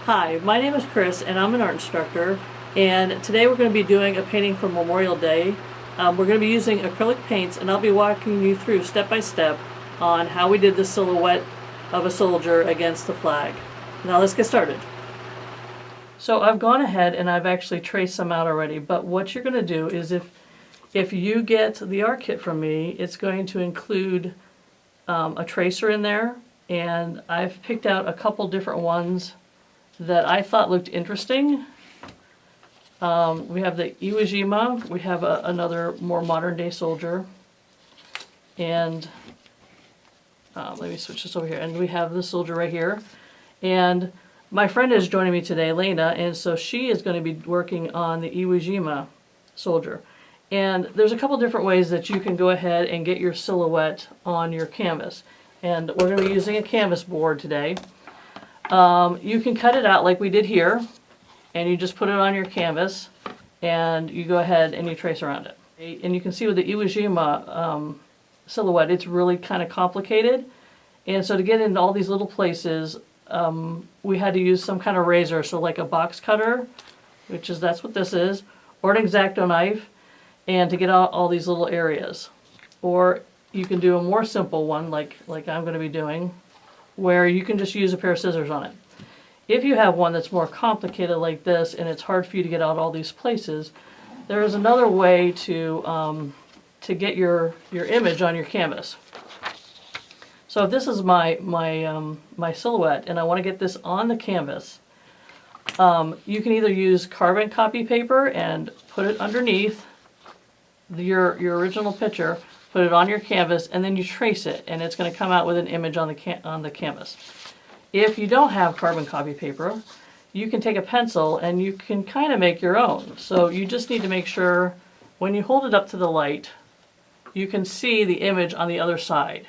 Hi, my name is Chris and I'm an art instructor, and today we're going to be doing a painting for Memorial Day. We're going to be using acrylic paints, and I'll be walking you through step by step on how we did the silhouette of a soldier against the flag. Now let's get started. So I've gone ahead and I've actually traced some out already, but what you're going to do is if you get the art kit from me, it's going to include a tracer in there, and I've picked out a couple different ones that I thought looked interesting. We have the Iwo Jima, we have another more modern day soldier, and let me switch this over here, and we have this soldier right here. And my friend is joining me today, Lena, and so she is going to be working on the Iwo Jima soldier. And there's a couple different ways that you can go ahead and get your silhouette on your canvas. And we're going to be using a canvas board today. You can cut it out like we did here, and you just put it on your canvas, and you go ahead and you trace around it. And you can see with the Iwo Jima silhouette, it's really kind of complicated. And so to get into all these little places, we had to use some kind of razor, so like a box cutter, that's what this is, or an X-Acto knife, and to get out all these little areas. Or you can do a more simple one like I'm going to be doing, where you can just use a pair of scissors on it. If you have one that's more complicated like this and it's hard for you to get out all these places, there is another way to get your image on your canvas. So if this is my silhouette and I want to get this on the canvas, you can either use carbon copy paper and put it underneath your original picture, put it on your canvas, and then you trace it, and it's going to come out with an image on the canvas. If you don't have carbon copy paper, you can take a pencil and you can kind of make your own. So you just need to make sure when you hold it up to the light, you can see the image on the other side.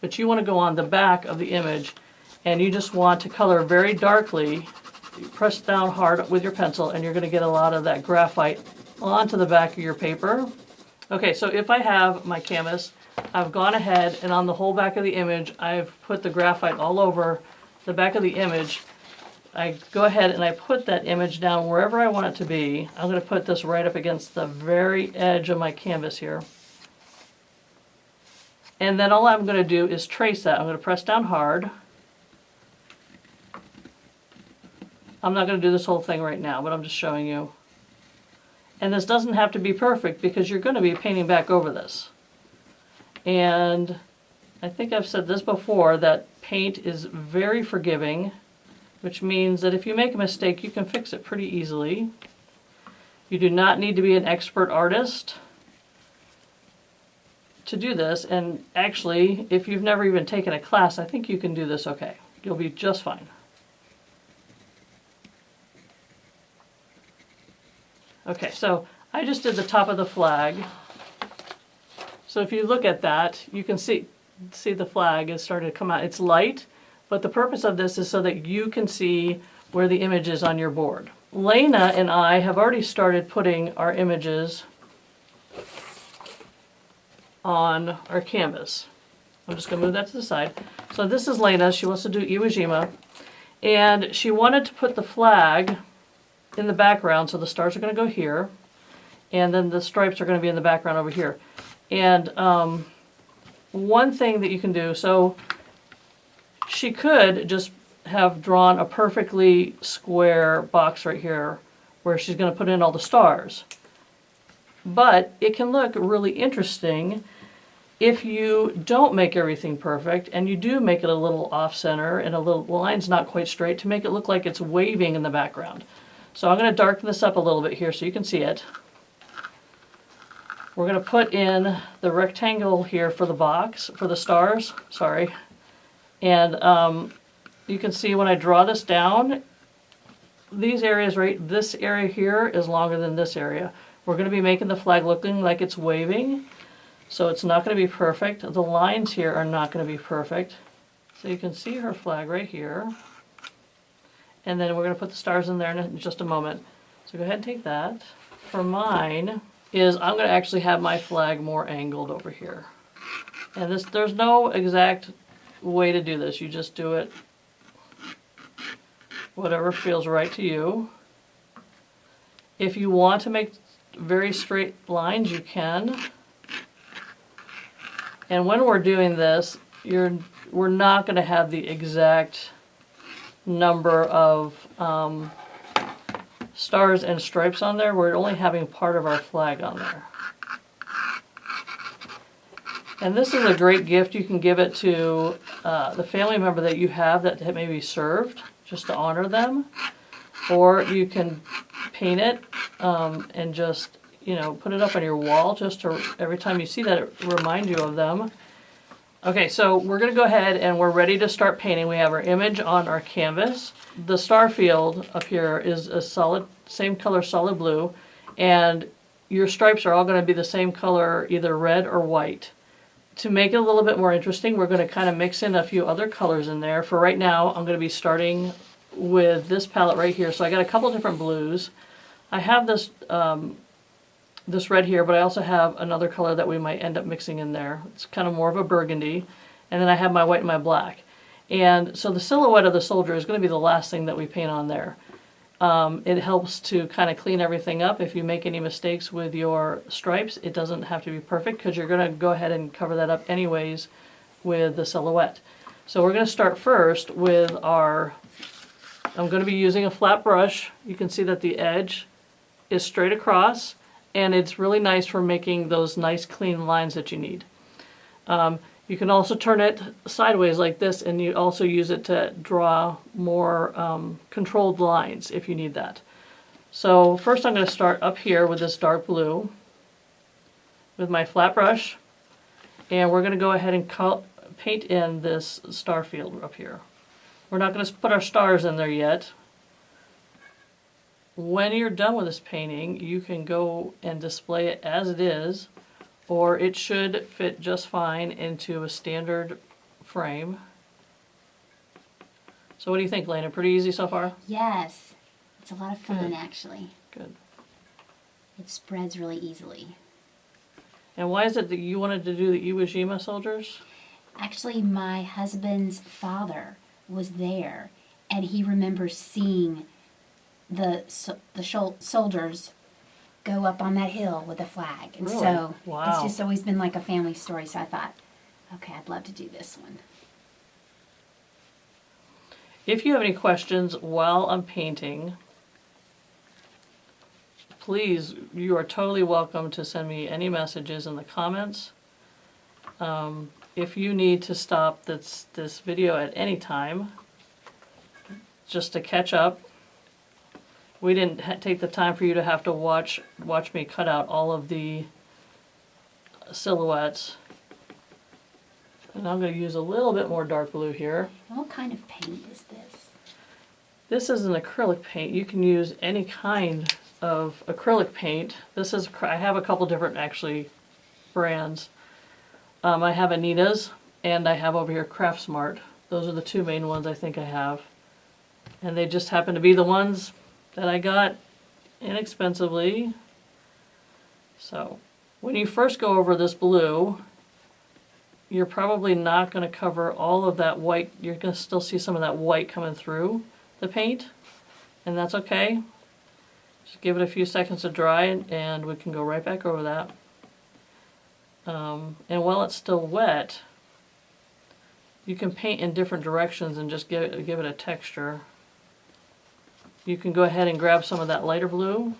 But you want to go on the back of the image, and you just want to color very darkly. You press down hard with your pencil, and you're going to get a lot of that graphite onto the back of your paper. Okay, so if I have my canvas, I've gone ahead and on the whole back of the image, I've put the graphite all over the back of the image. I go ahead and I put that image down wherever I want it to be. I'm going to put this right up against the very edge of my canvas here. And then all I'm going to do is trace that. I'm going to press down hard. I'm not going to do this whole thing right now, but I'm just showing you. And this doesn't have to be perfect because you're going to be painting back over this. And I think I've said this before, that paint is very forgiving, which means that if you make a mistake, you can fix it pretty easily. You do not need to be an expert artist to do this. And actually, if you've never even taken a class, I think you can do this okay. You'll be just fine. Okay, so I just did the top of the flag. So if you look at that, you can see the flag is starting to come out. It's light, but the purpose of this is so that you can see where the image is on your board. Lena and I have already started putting our images on our canvas. I'm just going to move that to the side. So this is Lena. She wants to do Iwo Jima, and she wanted to put the flag in the background, so the stars are going to go here, and then the stripes are going to be in the background over here. And one thing that you can do, so she could just have drawn a perfectly square box right here where she's going to put in all the stars. But it can look really interesting if you don't make everything perfect and you do make it a little off-center and a little line's not quite straight to make it look like it's waving in the background. So I'm going to darken this up a little bit here so you can see it. We're going to put in the rectangle here for the box, for the stars, sorry. And you can see when I draw this down, these areas, right, this area here is longer than this area. We're going to be making the flag looking like it's waving, so it's not going to be perfect. The lines here are not going to be perfect. So you can see her flag right here. And then we're going to put the stars in there in just a moment. So go ahead and take that. For mine is I'm going to actually have my flag more angled over here. And there's no exact way to do this. You just do it whatever feels right to you. If you want to make very straight lines, you can. And when we're doing this, we're not going to have the exact number of stars and stripes on there. We're only having part of our flag on there. And this is a great gift. You can give it to the family member that you have that may be served, just to honor them. Or you can paint it and just, put it up on your wall just to, every time you see that, it remind you of them. Okay, so we're going to go ahead and we're ready to start painting. We have our image on our canvas. The star field up here is a solid, same color, solid blue. And your stripes are all going to be the same color, either red or white. To make it a little bit more interesting, we're going to kind of mix in a few other colors in there. For right now, I'm going to be starting with this palette right here. So I got a couple different blues. I have this this red here, but I also have another color that we might end up mixing in there. It's kind of more of a burgundy. And then I have my white and my black. And so the silhouette of the soldier is going to be the last thing that we paint on there. It helps to kind of clean everything up. If you make any mistakes with your stripes, it doesn't have to be perfect because you're going to go ahead and cover that up anyways with the silhouette. So we're going to start first with I'm going to be using a flat brush. You can see that the edge is straight across, and it's really nice for making those nice clean lines that you need. You can also turn it sideways like this, and you also use it to draw more controlled lines if you need that. So first I'm going to start up here with this dark blue with my flat brush, and we're going to go ahead and paint in this star field up here. We're not going to put our stars in there yet. When you're done with this painting, you can go and display it as it is, or it should fit just fine into a standard frame. So what do you think, Lena? Pretty easy so far? Yes. It's a lot of fun, actually. Good. It spreads really easily. And why is it that you wanted to do the Iwo Jima soldiers? Actually, my husband's father was there, and he remembers seeing the soldiers go up on that hill with a flag. And Really? so Wow. it's just always been like a family story. So I thought, okay, I'd love to do this one. If you have any questions while I'm painting, please, you are totally welcome to send me any messages in the comments. If you need to stop this video at any time, just to catch up, we didn't take the time for you to have to watch me cut out all of the silhouettes. And I'm going to use a little bit more dark blue here. What kind of paint is this? This is an acrylic paint. You can use any kind of acrylic paint. This is, I have a couple different actually brands. I have Anita's and I have over here Craftsmart. Those are the two main ones I think I have. And they just happen to be the ones that I got inexpensively. So when you first go over this blue, you're probably not going to cover all of that white. You're going to still see some of that white coming through the paint, and that's okay. Just give it a few seconds to dry, and we can go right back over that. And while it's still wet, you can paint in different directions and just give it a texture. You can go ahead and grab some of that lighter blue,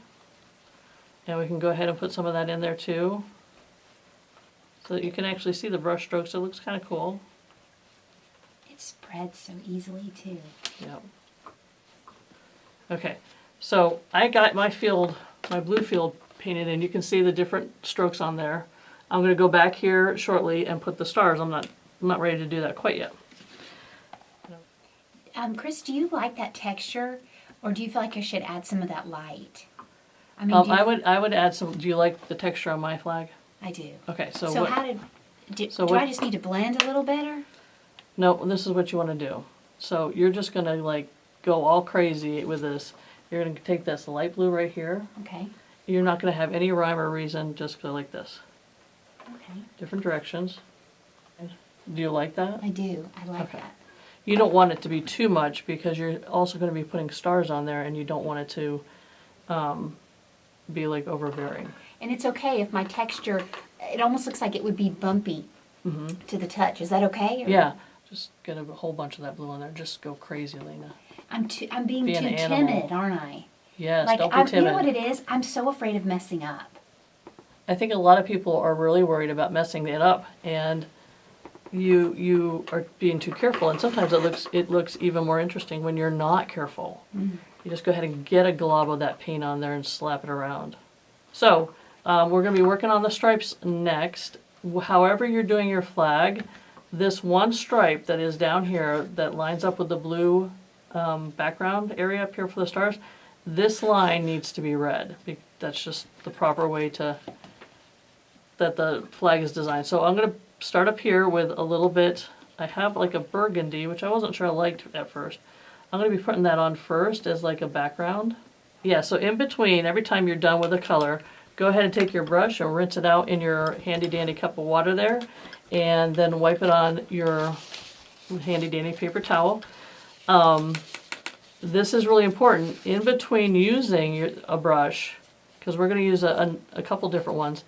and we can go ahead and put some of that in there too, so that you can actually see the brush strokes. It looks kind of cool. It spreads so easily too. Yep. Okay, so I got my blue field painted in. You can see the different strokes on there. I'm going to go back here shortly and put the stars. I'm not ready to do that quite yet. Chris, do you like that texture, or do you feel like I should add some of that light? I mean, I would add some. Do you like the texture on my flag? I do. Okay, so So what? how do I just need to blend a little better? No, this is what you want to do. So you're just going to like go all crazy with this. You're going to take this light blue right here. Okay. You're not going to have any rhyme or reason. Just go like this. Okay. Different directions. Do you like that? I do. I like Okay. that. you don't want it to be too much because you're also going to be putting stars on there and you don't want it to be like overbearing. And it's okay if my texture, it almost looks like it would be bumpy to the touch. Is that okay? Or- Yeah, just get a whole bunch of that blue on there. Just go crazy, Lena. I'm being Be too an animal. timid, aren't I? Yes, Like, don't be you timid. know what it is? I'm so afraid of messing up. I think a lot of people are really worried about messing it up, and you are being too careful. And sometimes it looks even more interesting when you're not careful. You just go ahead and get a glob of that paint on there and slap it around. So we're going to be working on the stripes next. However you're doing your flag, this one stripe that is down here that lines up with the blue background area up here for the stars, this line needs to be red. That's just the proper way that the flag is designed. So I'm going to start up here with a little bit, I have like a burgundy, which I wasn't sure I liked at first. I'm going to be putting that on first as like a background. Yeah, so in between, every time you're done with a color, go ahead and take your brush and rinse it out in your handy dandy cup of water there, and then wipe it on your handy dandy paper towel. This is really important. In between using a brush, because we're going to use a couple different ones,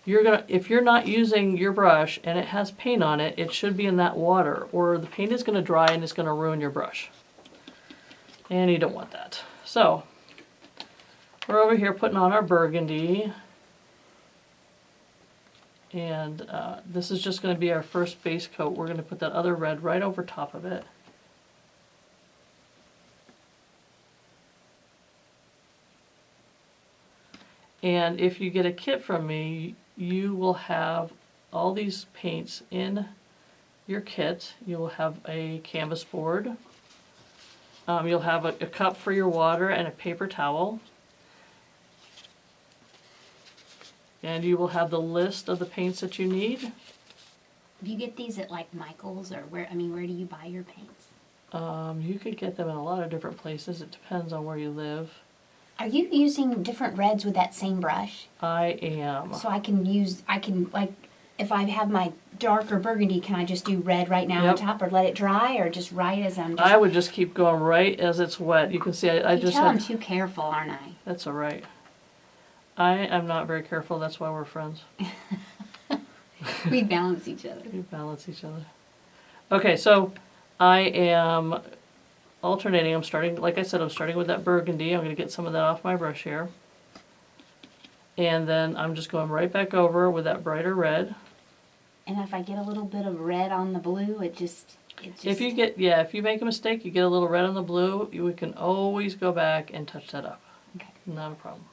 if you're not using your brush and it has paint on it, it should be in that water, or the paint is going to dry and it's going to ruin your brush. And you don't want that. So we're over here putting on our burgundy, and this is just going to be our first base coat. We're going to put that other red right over top of it. And if you get a kit from me, you will have all these paints in your kit. You will have a canvas board. You'll have a cup for your water and a paper towel. And you will have the list of the paints that you need. Do you get these at like Michael's, or where? I mean, where do you buy your paints? You could get them in a lot of different places. It depends on where you live. Are you using different reds with that same brush? I am. So I can like, if I have my darker burgundy, can I just do red right now Yep. on top, or let it dry, or just right as I'm just... I would just keep going right as it's wet. You can see I You just tell I'm had... too careful, aren't I? That's all right. I am not very careful. That's why we're friends. We balance each other. We balance each other. Okay, so I am alternating. I'm starting, like I said, I'm starting with that burgundy. I'm going to get some of that off my brush here. And then I'm just going right back over with that brighter red. And if I get a little bit of red on the blue, it just... If you make a mistake, you get a little red on the blue, we can always go back and touch that up. Okay. Not a problem.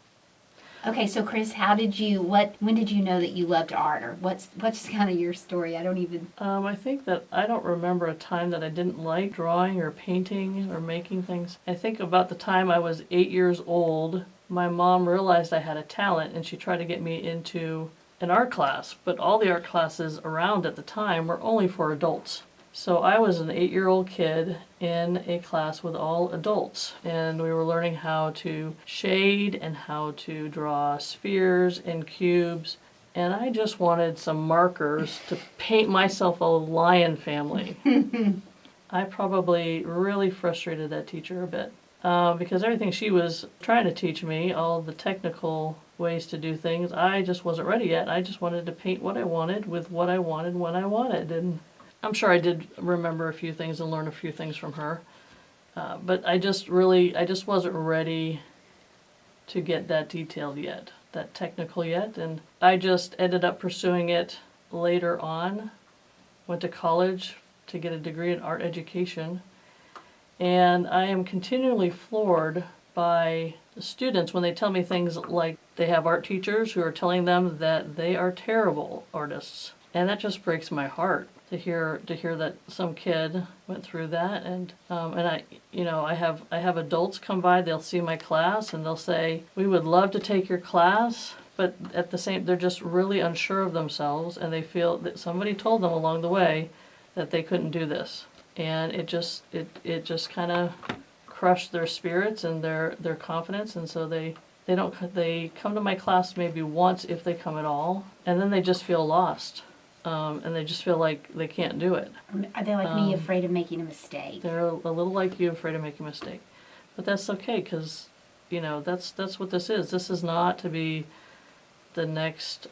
Okay, so Chris, when did you know that you loved art, or what's kind of your story? I don't even... I think that I don't remember a time that I didn't like drawing or painting or making things. I think about the time I was 8 years old, my mom realized I had a talent and she tried to get me into an art class, but all the art classes around at the time were only for adults. So I was an 8-year-old kid in a class with all adults, and we were learning how to shade and how to draw spheres and cubes, and I just wanted some markers to paint myself a lion family. I probably really frustrated that teacher a bit, because everything she was trying to teach me, all the technical ways to do things, I just wasn't ready yet. I just wanted to paint what I wanted with what I wanted when I wanted, and I'm sure I did remember a few things and learn a few things from her, but I just wasn't ready to get that detailed yet, that technical yet, and I just ended up pursuing it later on. Went to college to get a degree in art education, and I am continually floored by the students when they tell me things like they have art teachers who are telling them that they are terrible artists, and that just breaks my heart. To hear that some kid went through that, and I have adults come by, they'll see my class and they'll say, we would love to take your class, but at the same, they're just really unsure of themselves, and they feel that somebody told them along the way that they couldn't do this, and it just kind of crushed their spirits and their confidence, and so they come to my class maybe once if they come at all, and then they just feel lost. and they just feel like they can't do it. Are they like me, afraid of making a mistake? They're a little like you, afraid of making a mistake. But that's okay, because, you know, that's what this is. This is not to be the next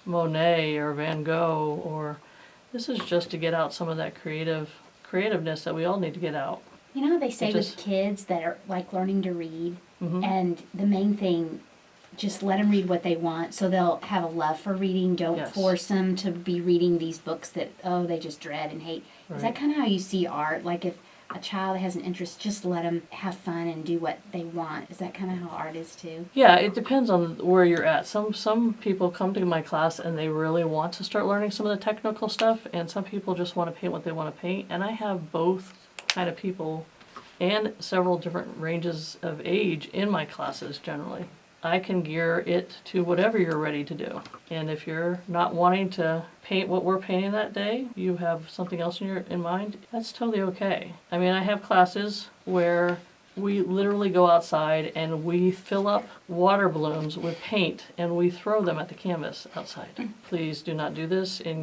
Monet or Van Gogh, or this is just to get out some of that creativeness that we all need to get out. You know how they say It with just- kids that are like learning to read, Mhm. and the main thing, just let them read what they want, so they'll have a love for reading. Don't Yes. force them to be reading these books that they just dread and hate. Is that Right. kind of how you see art? Like if a child has an interest, just let them have fun and do what they want. Is that kind of how art is too? Yeah, it depends on where you're at. Some people come to my class and they really want to start learning some of the technical stuff, and some people just want to paint what they want to paint. And I have both kind of people and several different ranges of age in my classes generally. I can gear it to whatever you're ready to do. And if you're not wanting to paint what we're painting that day, you have something else in mind, that's totally okay. I mean, I have classes where we literally go outside and we fill up water balloons with paint and we throw them at the canvas outside. Please do not do this at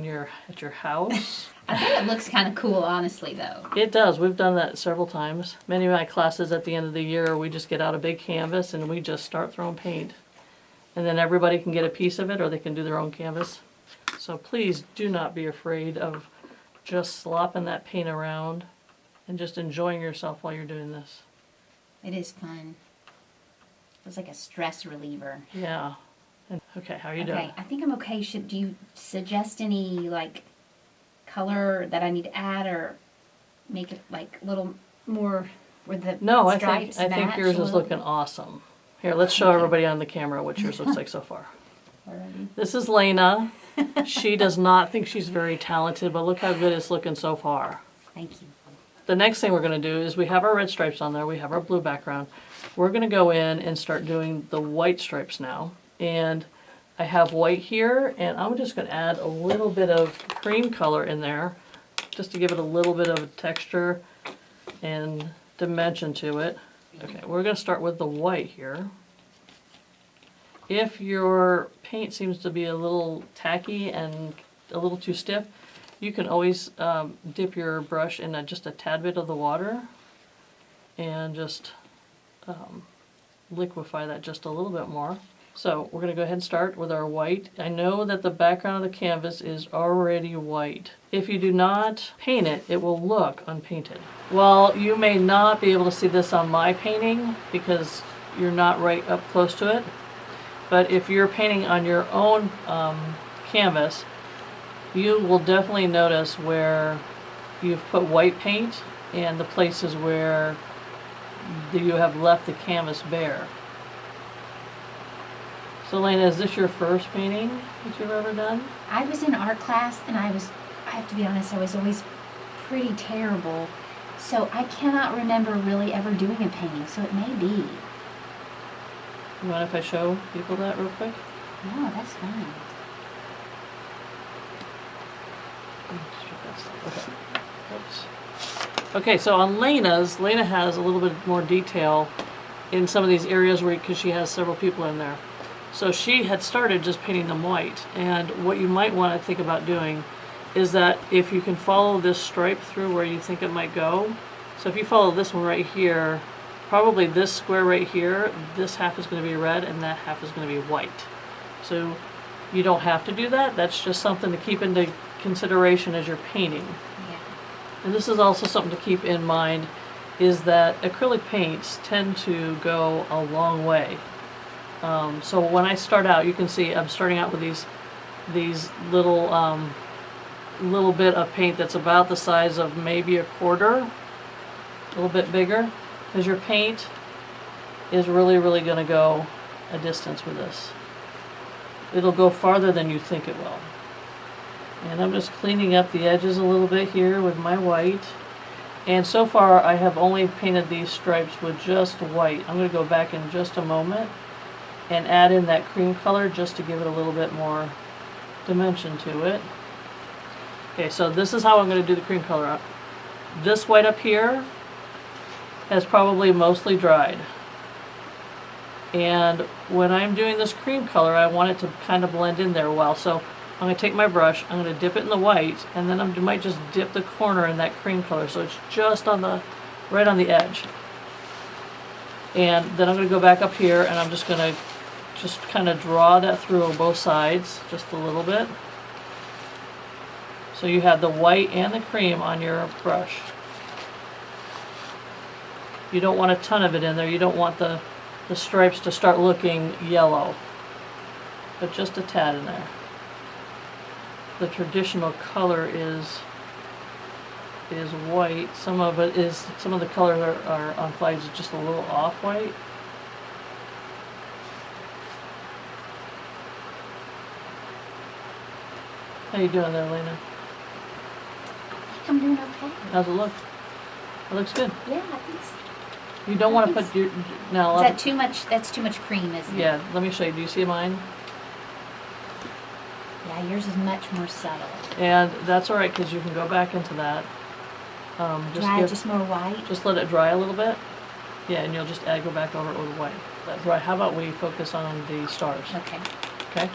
your house. I think it looks kind of cool, honestly, though. It does. We've done that several times. Many of my classes at the end of the year, we just get out a big canvas and we just start throwing paint. And then everybody can get a piece of it, or they can do their own canvas. So please do not be afraid of just slopping that paint around and just enjoying yourself while you're doing this. It is fun. It's like a stress reliever. Yeah. And, okay, how are you doing? Okay, I think I'm okay. Do you suggest any like color that I need to add, or make it like a little more where the No, I stripes think match yours a is little? looking awesome. Here, let's show Okay. everybody on the camera what yours looks like so far. Already. This is Lena. She does not think she's very talented, but look how good it's looking so far. Thank you. The next thing we're going to do is we have our red stripes on there. We have our blue background. We're going to go in and start doing the white stripes now. And I have white here, and I'm just going to add a little bit of cream color in there just to give it a little bit of texture and dimension to it. Okay, we're going to start with the white here. If your paint seems to be a little tacky and a little too stiff, you can always dip your brush in just a tad bit of the water and just liquefy that just a little bit more. So we're going to go ahead and start with our white. I know that the background of the canvas is already white. If you do not paint it, it will look unpainted. Well, you may not be able to see this on my painting because you're not right up close to it. But if you're painting on your own canvas, you will definitely notice where you've put white paint and the places where you have left the canvas bare. So Lena, is this your first painting that you've ever done? I was in art class, and I have to be honest, I was always pretty terrible. So I cannot remember really ever doing a painting, so it may be. You mind if I show people that real quick? No, that's fine. Okay. Oops. Okay, so on Lena's, Lena has a little bit more detail in some of these areas because she has several people in there. So she had started just painting them white, and what you might want to think about doing is that if you can follow this stripe through where you think it might go, so if you follow this one right here, probably this square right here, this half is going to be red and that half is going to be white. So you don't have to do that. That's just something to keep into consideration as you're painting. Yeah. And this is also something to keep in mind, is that acrylic paints tend to go a long way. So when I start out, you can see I'm starting out with these little little bit of paint that's about the size of maybe a quarter, a little bit bigger, because your paint is really going to go a distance with this. It'll go farther than you think it will. And I'm just cleaning up the edges a little bit here with my white. And so far I have only painted these stripes with just white. I'm going to go back in just a moment and add in that cream color just to give it a little bit more dimension to it. Okay, so this is how I'm going to do the cream color up. This white up here has probably mostly dried. And when I'm doing this cream color, I want it to kind of blend in there well. So I'm going to take my brush, I'm going to dip it in the white, and then I might just dip the corner in that cream color so it's just on the, right on the edge. And then I'm going to go back up here and I'm just going to just kind of draw that through on both sides just a little bit. So you have the white and the cream on your brush. You don't want a ton of it in there. You don't want the stripes to start looking yellow, but just a tad in there. The traditional color is white. Some of the colors are on flags is just a little off white. How you doing there, Lena? I'm doing okay. How's it look? It looks good. Yeah, I think so. You don't want to put your now. Is that too much? That's too much cream, isn't it? Yeah, let me show you. Do you see mine? Yeah, yours is much more subtle. And that's all right because you can go back into that. Just more white. Just let it dry a little bit. Yeah, and you'll just go back over it with white. That's right. How about we focus on the stars? Okay. Okay.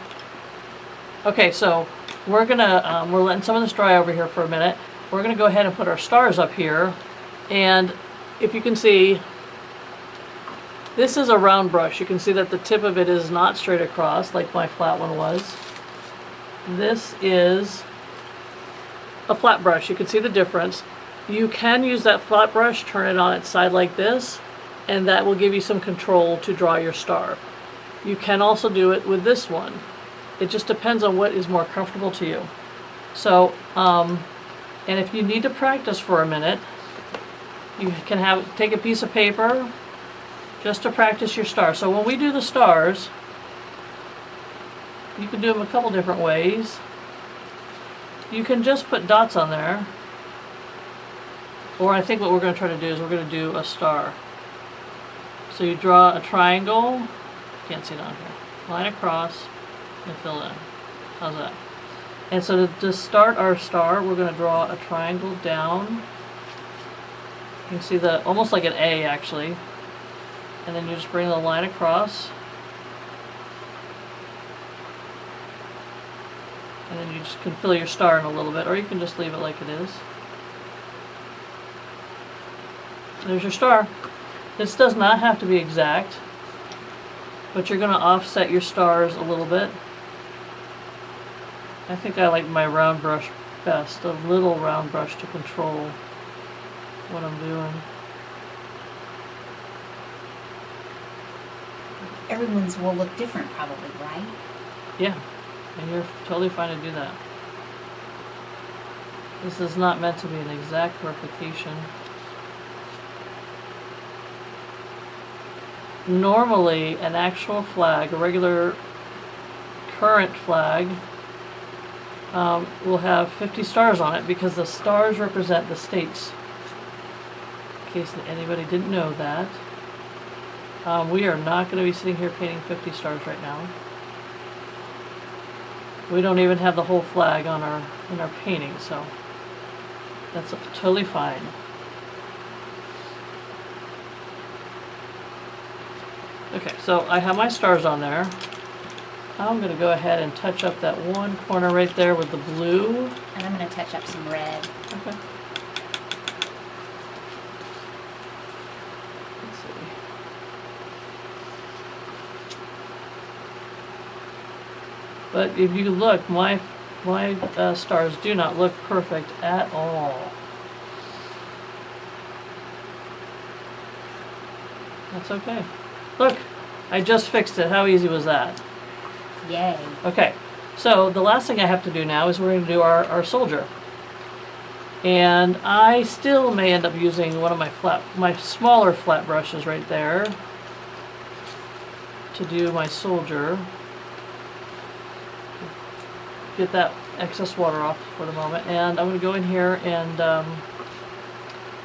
Okay, so we're letting some of this dry over here for a minute. We're gonna go ahead and put our stars up here, and if you can see, this is a round brush. You can see that the tip of it is not straight across like my flat one was. This is a flat brush. You can see the difference. You can use that flat brush, turn it on its side like this, and that will give you some control to draw your star. You can also do it with this one. It just depends on what is more comfortable to you. So, and if you need to practice for a minute, you can take a piece of paper just to practice your star. So when we do the stars, you can do them a couple different ways. You can just put dots on there. Or I think what we're going to try to do is we're going to do a star. So you draw a triangle. Can't see it on here. Line across and fill in. How's that? And so to start our star, we're going to draw a triangle down. You can see almost like an A actually. And then you just bring the line across. And then you just can fill your star in a little bit, or you can just leave it like it is. There's your star. This does not have to be exact, but you're going to offset your stars a little bit. I think I like my round brush best, a little round brush to control what I'm doing. Everyone's will look different probably, right? Yeah, and you're totally fine to do that. This is not meant to be an exact replication. Normally, an actual flag, a regular current flag, will have 50 stars on it because the stars represent the states. In case anybody didn't know that. We are not going to be sitting here painting 50 stars right now. We don't even have the whole flag on in our painting, so that's totally fine. Okay, so I have my stars on there. I'm going to go ahead and touch up that one corner right there with the blue. And I'm going to touch up some red. Okay. Let's see. But if you look, my stars do not look perfect at all. That's okay. Look, I just fixed it. How easy was that? Yay. Okay, so the last thing I have to do now is we're going to do our soldier. And I still may end up using one of my smaller flat brushes right there to do my soldier. Get that excess water off for the moment. And I'm going to go in here and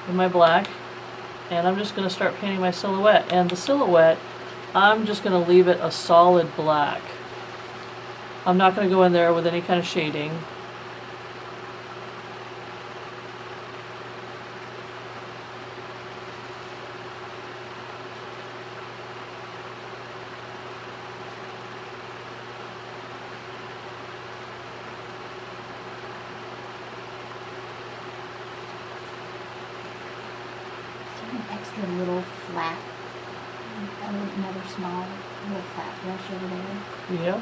in my black, and I'm just going to start painting my silhouette. And the silhouette, I'm just going to leave it a solid black. I'm not going to go in there with any kind of shading. another small little flat brush over there. Yep.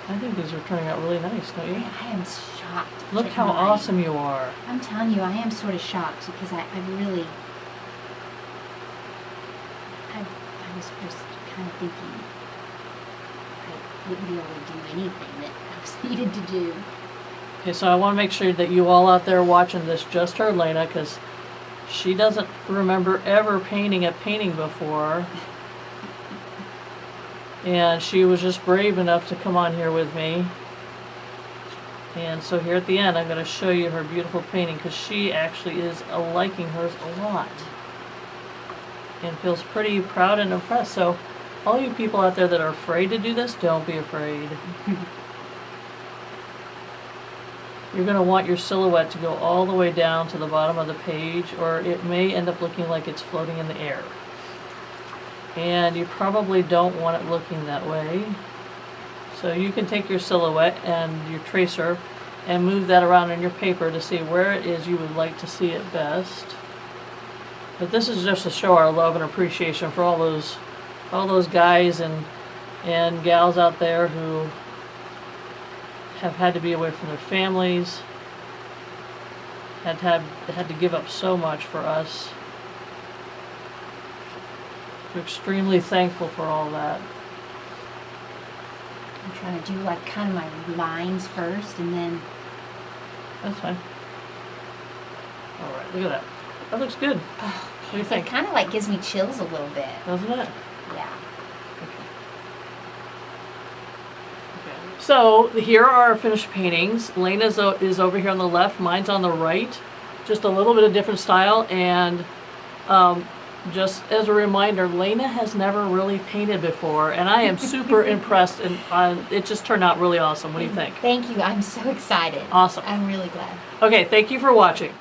I think these are turning out really nice, don't you? I am shocked. Look at how mine. awesome you are. I'm telling you, I am sort of shocked because I really, I was just kind of thinking I wouldn't be able to do anything that I was needed to do. Okay, so I want to make sure that you all out there watching this just heard Lena, because she doesn't remember ever painting a painting before. And she was just brave enough to come on here with me. And so here at the end, I'm going to show you her beautiful painting, because she actually is liking hers a lot. And feels pretty proud and impressed. So all you people out there that are afraid to do this, don't be afraid. You're going to want your silhouette to go all the way down to the bottom of the page, or it may end up looking like it's floating in the air. And you probably don't want it looking that way. So you can take your silhouette and your tracer and move that around in your paper to see where it is you would like to see it best. But this is just to show our love and appreciation for all those guys and gals out there who have had to be away from their families, had to give up so much for us. We're extremely thankful for all that. I'm trying to do like kind of my lines first and then. That's fine. All right, look at that. That looks good. What do you It think? kind of like gives me chills a little bit. Doesn't it? Yeah. So here are our finished paintings. Lena's is over here on the left. Mine's on the right. Just a little bit of different style. And just as a reminder, Lena has never really painted before, and I am super impressed. And it just turned out really awesome. What do you think? Thank you. I'm so excited. Awesome. I'm really glad. Okay, thank you for watching.